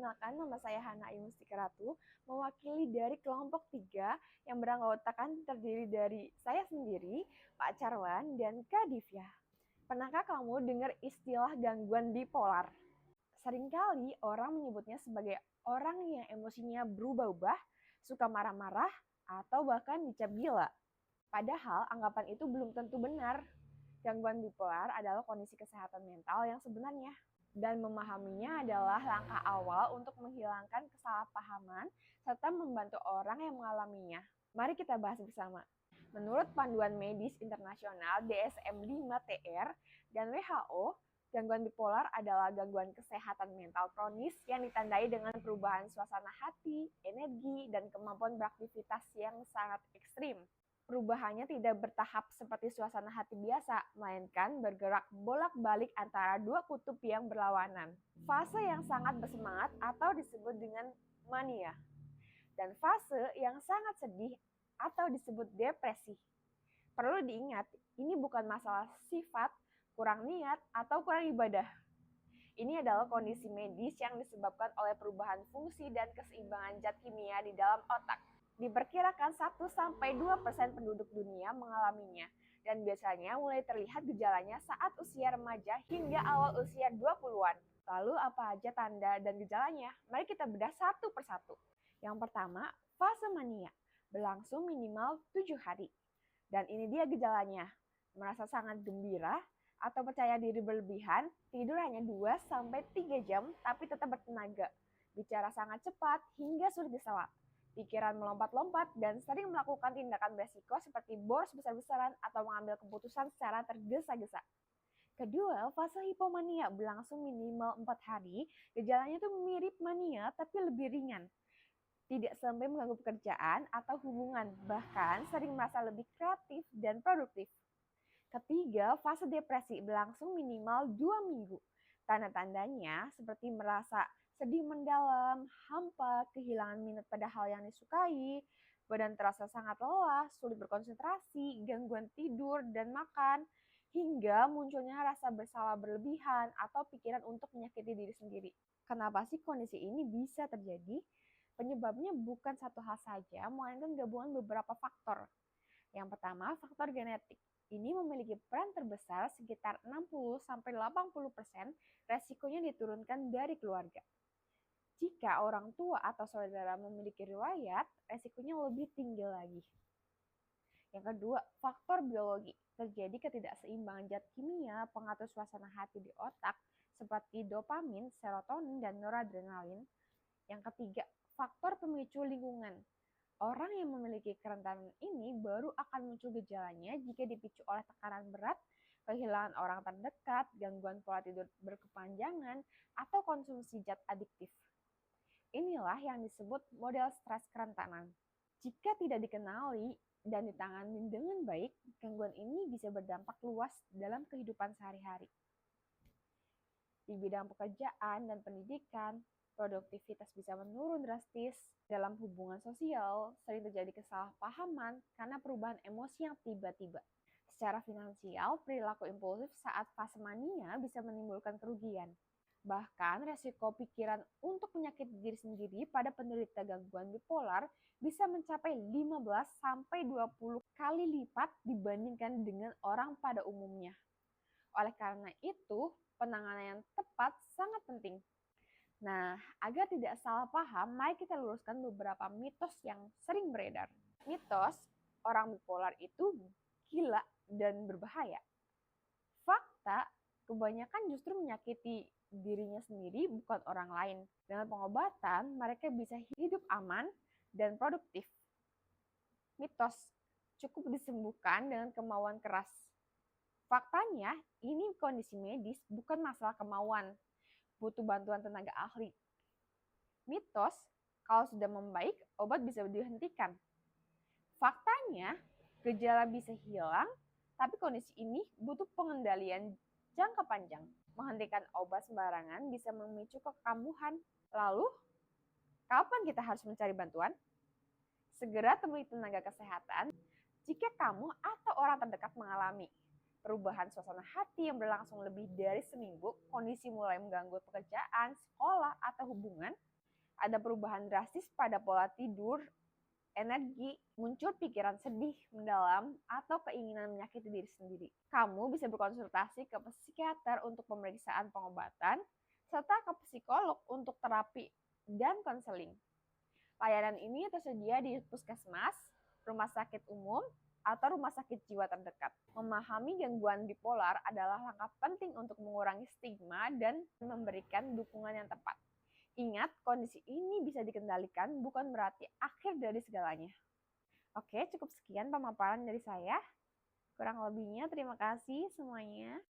perkenalkan, nama saya Hana Ayu Mustika Ratu, mewakili dari kelompok 3 yang beranggotakan terdiri dari saya sendiri, Pak Carwan, dan Kak Divya. Pernahkah kamu dengar istilah gangguan bipolar? Seringkali orang menyebutnya sebagai orang yang emosinya berubah-ubah, suka marah-marah, atau bahkan dicap gila. Padahal anggapan itu belum tentu benar. Gangguan bipolar adalah kondisi kesehatan mental yang sebenarnya. Dan memahaminya adalah langkah awal untuk menghilangkan kesalahpahaman serta membantu orang yang mengalaminya. Mari kita bahas bersama. Menurut Panduan Medis Internasional DSM-5-TR dan WHO, gangguan bipolar adalah gangguan kesehatan mental kronis yang ditandai dengan perubahan suasana hati, energi, dan kemampuan beraktivitas yang sangat ekstrim. Perubahannya tidak bertahap seperti suasana hati biasa, melainkan bergerak bolak-balik antara dua kutub yang berlawanan. Fase yang sangat bersemangat atau disebut dengan mania, dan fase yang sangat sedih atau disebut depresi. Perlu diingat, ini bukan masalah sifat, kurang niat, atau kurang ibadah. Ini adalah kondisi medis yang disebabkan oleh perubahan fungsi dan keseimbangan zat kimia di dalam otak. Diperkirakan 1-2% penduduk dunia mengalaminya, dan biasanya mulai terlihat gejalanya saat usia remaja hingga awal usia 20-an. Lalu apa aja tanda dan gejalanya? Mari kita bedah satu persatu. Yang pertama, fase mania, berlangsung minimal 7 hari. Dan ini dia gejalanya, merasa sangat gembira atau percaya diri berlebihan, tidur hanya 2-3 jam tapi tetap bertenaga, bicara sangat cepat hingga sulit diserap, pikiran melompat-lompat, dan sering melakukan tindakan beresiko seperti boros besar-besaran atau mengambil keputusan secara tergesa-gesa. Kedua, fase hipomania berlangsung minimal 4 hari, gejalanya tuh mirip mania tapi lebih ringan. Tidak sampai mengganggu pekerjaan atau hubungan, bahkan sering merasa lebih kreatif dan produktif. Ketiga, fase depresi berlangsung minimal 2 minggu. Tanda-tandanya seperti merasa sedih mendalam, hampa, kehilangan minat pada hal yang disukai, badan terasa sangat lelah, sulit berkonsentrasi, gangguan tidur dan makan, hingga munculnya rasa bersalah berlebihan atau pikiran untuk menyakiti diri sendiri. Kenapa sih kondisi ini bisa terjadi? Penyebabnya bukan satu hal saja, melainkan gabungan beberapa faktor. Yang pertama, faktor genetik. Ini memiliki peran terbesar, sekitar 60-80% resikonya diturunkan dari keluarga. Jika orang tua atau saudara memiliki riwayat, resikonya lebih tinggi lagi. Yang kedua, faktor biologi. Terjadi ketidakseimbangan zat kimia pengatur suasana hati di otak seperti dopamin, serotonin, dan noradrenalin. Yang ketiga, faktor pemicu lingkungan. Orang yang memiliki kerentanan ini baru akan muncul gejalanya jika dipicu oleh tekanan berat, kehilangan orang terdekat, gangguan pola tidur berkepanjangan, atau konsumsi zat adiktif. Inilah yang disebut model stres kerentanan. Jika tidak dikenali dan ditangani dengan baik, gangguan ini bisa berdampak luas dalam kehidupan sehari-hari. Di bidang pekerjaan dan pendidikan, produktivitas bisa menurun drastis. Dalam hubungan sosial, sering terjadi kesalahpahaman karena perubahan emosi yang tiba-tiba. Secara finansial, perilaku impulsif saat fase mania bisa menimbulkan kerugian. Bahkan, resiko pikiran untuk menyakiti diri sendiri pada penderita gangguan bipolar bisa mencapai 15-20 kali lipat dibandingkan dengan orang pada umumnya. Oleh karena itu, penanganan yang tepat sangat penting. Nah, agar tidak salah paham, mari kita luruskan beberapa mitos yang sering beredar. Mitos, orang bipolar itu gila dan berbahaya. Fakta, kebanyakan justru menyakiti dirinya sendiri, bukan orang lain. Dengan pengobatan, mereka bisa hidup aman dan produktif. Mitos, cukup disembuhkan dengan kemauan keras. Faktanya, ini kondisi medis, bukan masalah kemauan. Butuh bantuan tenaga ahli. Mitos, kalau sudah membaik, obat bisa dihentikan. Faktanya, gejala bisa hilang, tapi kondisi ini butuh pengendalian jangka panjang. Menghentikan obat sembarangan bisa memicu kekambuhan. Lalu, kapan kita harus mencari bantuan? Segera temui tenaga kesehatan jika kamu atau orang terdekat mengalami perubahan suasana hati yang berlangsung lebih dari seminggu, kondisi mulai mengganggu pekerjaan, sekolah, atau hubungan, ada perubahan drastis pada pola tidur, energi, muncul pikiran sedih mendalam, atau keinginan menyakiti diri sendiri. Kamu bisa berkonsultasi ke psikiater untuk pemeriksaan pengobatan, serta ke psikolog untuk terapi dan konseling. Layanan ini tersedia di puskesmas, rumah sakit umum, atau rumah sakit jiwa terdekat. Memahami gangguan bipolar adalah langkah penting untuk mengurangi stigma dan memberikan dukungan yang tepat. Ingat, kondisi ini bisa dikendalikan, bukan berarti akhir dari segalanya. Oke, cukup sekian pemaparan dari saya. Kurang lebihnya, terima kasih semuanya.